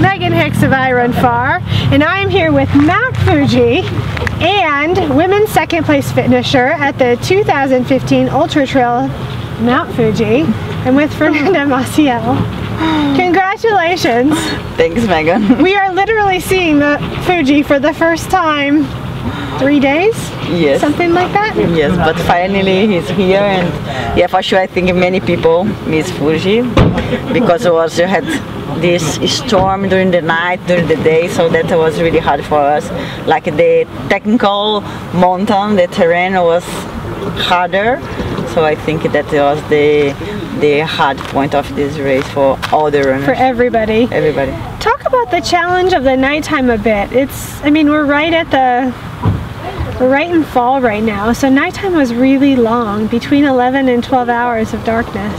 Megan Hicks of I Run Far, and I am here with Mount Fuji and women's second place finisher at the 2015 Ultra-Trail Mount Fuji, and with Fernanda Maciel. Congratulations! Thanks, Megan. We are literally seeing the Fuji for the first time. 3 days? Yes. Something like that? Yes, but finally he's here, and yeah, for sure I think many people miss Fuji because you had this storm during the night, during the day, so that was really hard for us. Like the technical mountain, the terrain was harder, so I think that was the hard point of this race for all the runners. For everybody. Everybody. Talk about the challenge of the nighttime a bit. I mean, we're right in fall right now, so nighttime was really long, between 11 and 12 hours of darkness.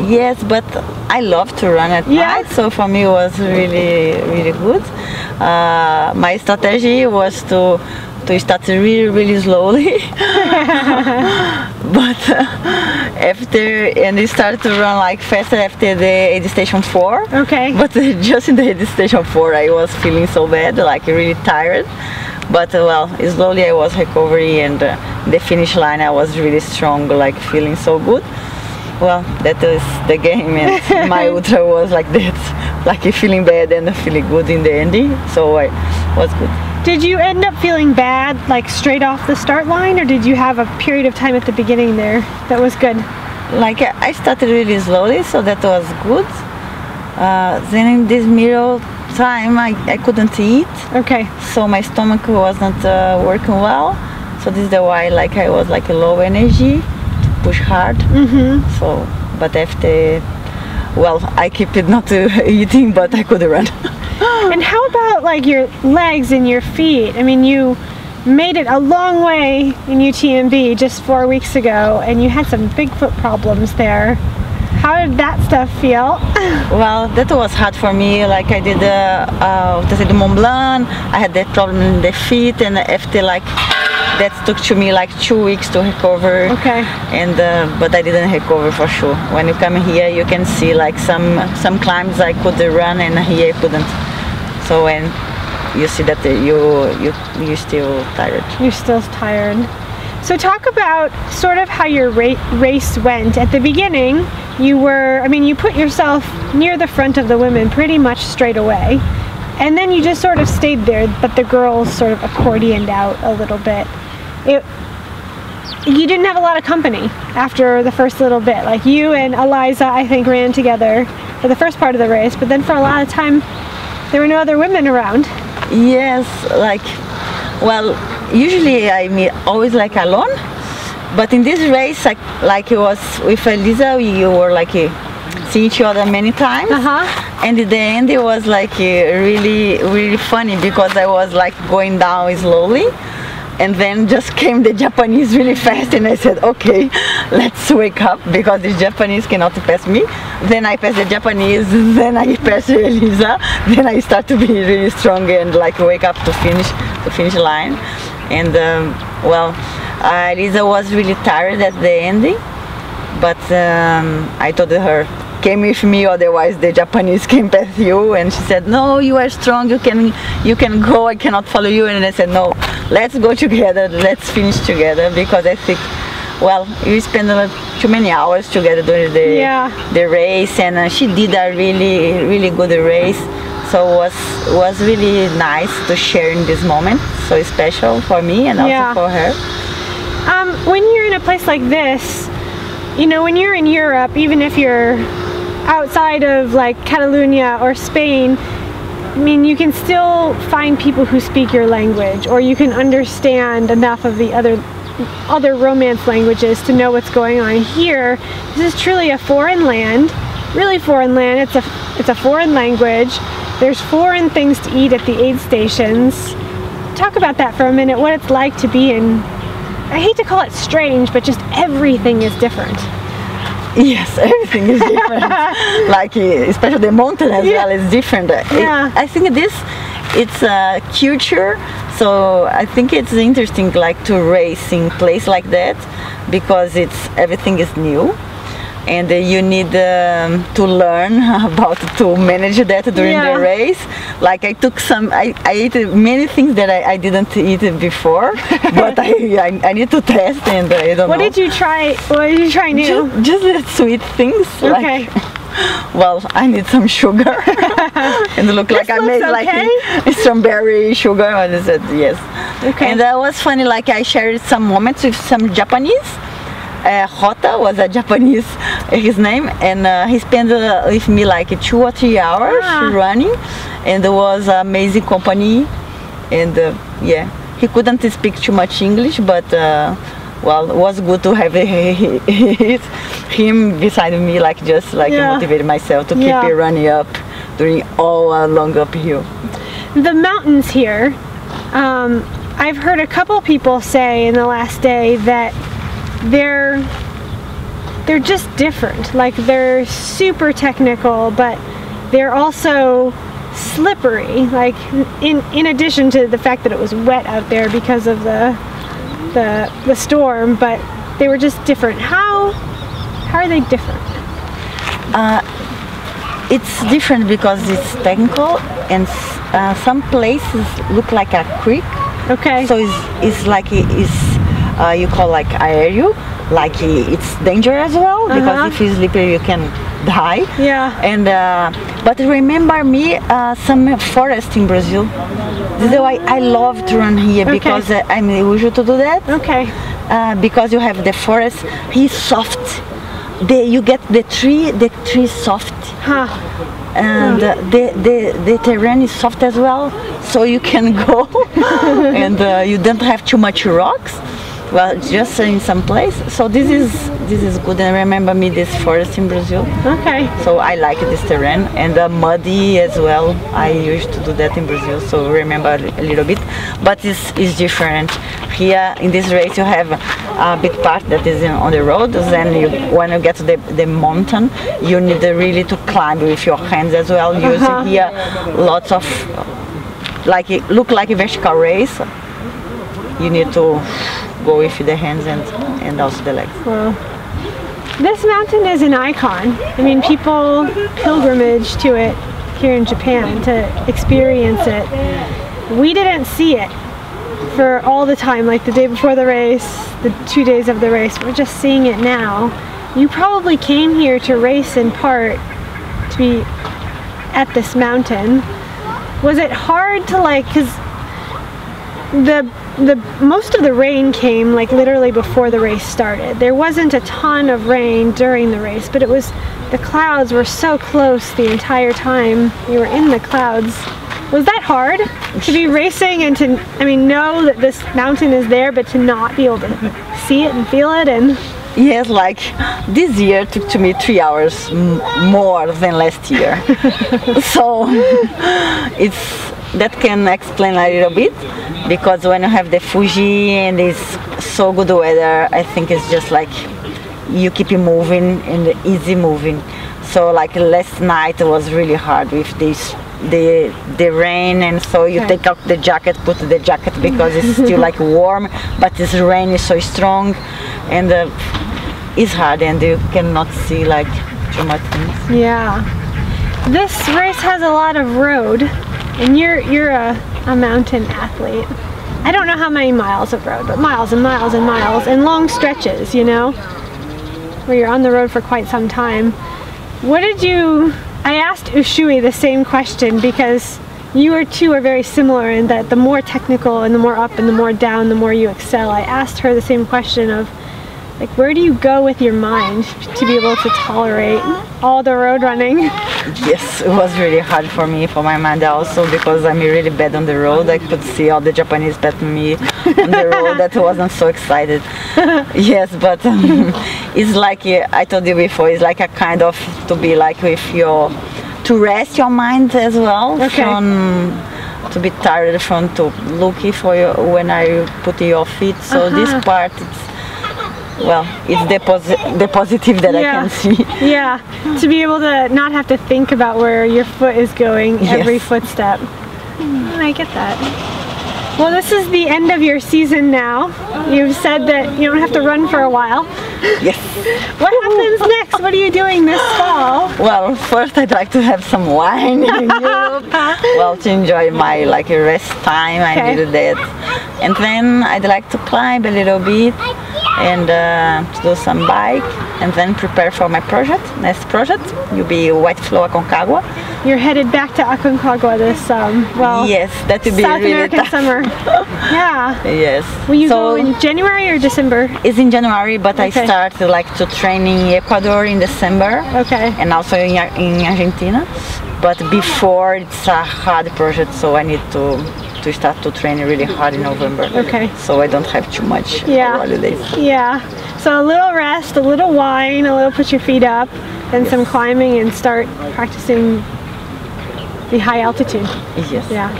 Yes, but I love to run at night, so for me it was really good. My strategy was to start really slowly, but it started to run like faster after the aid station 4. Okay. But just in the aid station 4 I was feeling so bad, like really tired. But well, slowly I was recovering, and the finish line I was really strong, like feeling so good. Well, that is the game, and my ultra was like that, like feeling bad and feeling good in the ending, so I was good. Did you end up feeling bad like straight off the start line, or did you have a period of time at the beginning there that was good? Like I started really slowly, so that was good. Then in this middle time I couldn't eat. Okay. So my stomach was not working well. So this is the why like I was like a low energy to push hard. So but after, well, I kept it not eating, but I could run. And how about like your legs and your feet? I mean, you made it a long way in UTMB just 4 weeks ago, and you had some big foot problems there. How did that stuff feel? Well, that was hard for me. Like I did the Mont Blanc, I had that problem in the feet, and after like that took to me like 2 weeks to recover. Okay. And but I didn't recover for sure. When you come here, you can see like some climbs I could run, and here I couldn't. So when you see that you're still tired. You're still tired. So talk about sort of how your race went. At the beginning, you put yourself near the front of the women pretty much straight away. And then you just sort of stayed there, but the girls sort of accordioned out a little bit. You didn't have a lot of company after the first little bit. Like you and Eliza, I think, ran together for the first part of the race, but then for a lot of time, there were no other women around. Yes, like, well, usually I'm always like alone, but in this race, like it was with Eliza, we were like see each other many times, and in the end it was like really funny because I was like going down slowly, and then just came the Japanese really fast, and I said, okay, let's wake up because the Japanese cannot pass me. Then I pass the Japanese, then I pass Eliza, then I start to be really strong and like wake up to finish line. And well, Eliza was really tired at the ending, but I told her, came with me, otherwise the Japanese can pass you. And she said, no, you are strong, you can go, I cannot follow you. And I said, no, let's go together, let's finish together, because I think, well, we spent too many hours together during the race, and she did a really good race. So it was really nice to share in this moment, so special for me and also for her. When you're in a place like this, you know, when you're in Europe, even if you're outside of like Catalonia or Spain, I mean, you can still find people who speak your language, or you can understand enough of the other Romance languages to know what's going on. Here, this is truly a foreign land, really foreign land. It's a foreign language. There's foreign things to eat at the aid stations. Talk about that for a minute, what it's like to be in, I hate to call it strange, but just everything is different. Yes, everything is different. Like especially the mountain as well is different. I think it's a culture, so I think it's interesting like to race in place like that because everything is new. and you need to learn about to manage that during the race. Like I took I ate many things that I didn't eat before, but I need to test, and I don't know. What did you try? What did you try new? Just the sweet things. Okay. Well, I need some sugar, and it looked like I made like strawberry sugar. And I said yes. Okay. And that was funny. Like I shared some moments with some Japanese. Hota was a Japanese, his name, and he spent with me like 2 or 3 hours running, and it was an amazing company. And yeah, he couldn't speak too much English, but well, it was good to have him beside me, like just like motivate myself to keep running up during all along uphill. The mountains here, I've heard a couple people say in the last day that they're just different. Like they're super technical, but they're also slippery. Like in addition to the fact that it was wet out there because of the storm, but they were just different. How are they different? It's different because it's technical, and some places look like a creek. Okay. So it's like you call like aéreo, like it's dangerous as well, because if you slip you can die. Yeah. And but remember me some forest in Brazil. This is why I love to run here, because I'm usual to do that. Okay. Because you have the forest, he's soft. You get the tree soft. Huh. And the terrain is soft as well, so you can go and you don't have too much rocks. Well, just in some place. So this is good. And remember me this forest in Brazil. Okay. So I like this terrain, and muddy as well. I used to do that in Brazil, so remember a little bit. But it's different. Here in this race you have a big part that is on the road. Then when you get to the mountain, you need really to climb with your hands as well. You see here lots of like it look like a vertical race. You need to go with the hands and also the legs. Wow. This mountain is an icon. I mean, people pilgrimage to it here in Japan to experience it. We didn't see it for all the time, like the day before the race, the 2 days of the race. We're just seeing it now. You probably came here to race in part to be at this mountain. Was it hard to like, because the most of the rain came like literally before the race started. There wasn't a ton of rain during the race, but it was, the clouds were so close the entire time you were in the clouds. Was that hard to be racing and to, I mean, know that this mountain is there, but to not be able to see it and feel it? And yes, like this year took to me 3 hours more than last year. So that can explain a little bit, because when you have the Fuji and it's so good weather, I think it's just like you keep moving and easy moving. So like last night was really hard with the rain, and so you take out the jacket, put the jacket because it's still like warm, but this rain is so strong, and it's hard, and you cannot see like too much things. Yeah, this race has a lot of road, and you're a mountain athlete. I don't know how many miles of road, but miles and miles and miles, and long stretches, you know, where you're on the road for quite some time. What did you, I asked Ushui the same question, because you two are very similar in that the more technical and the more up and the more down, the more you excel. I asked her the same question of, like, where do you go with your mind to be able to tolerate all the road running? Yes, it was really hard for me, for my mind also, because I'm really bad on the road. I could see all the Japanese patting me on the road. That wasn't so excited. Yes, but it's like, I told you before, it's like a kind of to be like with your, to rest your mind as well. Okay. From, to be tired from to looking for you when I put your feet. So this part, well, it's the positive that I can see. Yeah, to be able to not have to think about where your foot is going every footstep. I get that. Well, this is the end of your season now. You've said that you don't have to run for a while. Yes. What happens next? relax. What are you doing this fall? Well, first I'd like to have some wine in Europe. Well, to enjoy my like rest time, I needed that. And then I'd like to climb a little bit and to do some bike, and then prepare for my next project. You'll be White Flow Aconcagua. You're headed back to Aconcagua this, well, yes, that would be South really American tough. summer. Yeah. Yes. Will you go in January or December? It's in January, but I start like to train in Ecuador in December. Okay. And also in Argentina. But before, it's a hard project, so I need to start to train really hard in November. Okay. So I don't have too much holidays. Yeah. So a little rest, a little wine, a little put your feet up, then some climbing, and start practicing the high altitude. Yes. Yeah.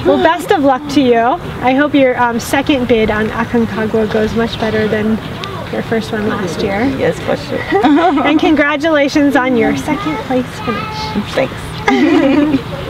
Well, best of luck to you. I hope your second bid on Aconcagua goes much better than your first one last year. Yes, for sure. And congratulations on your second place finish. Thanks.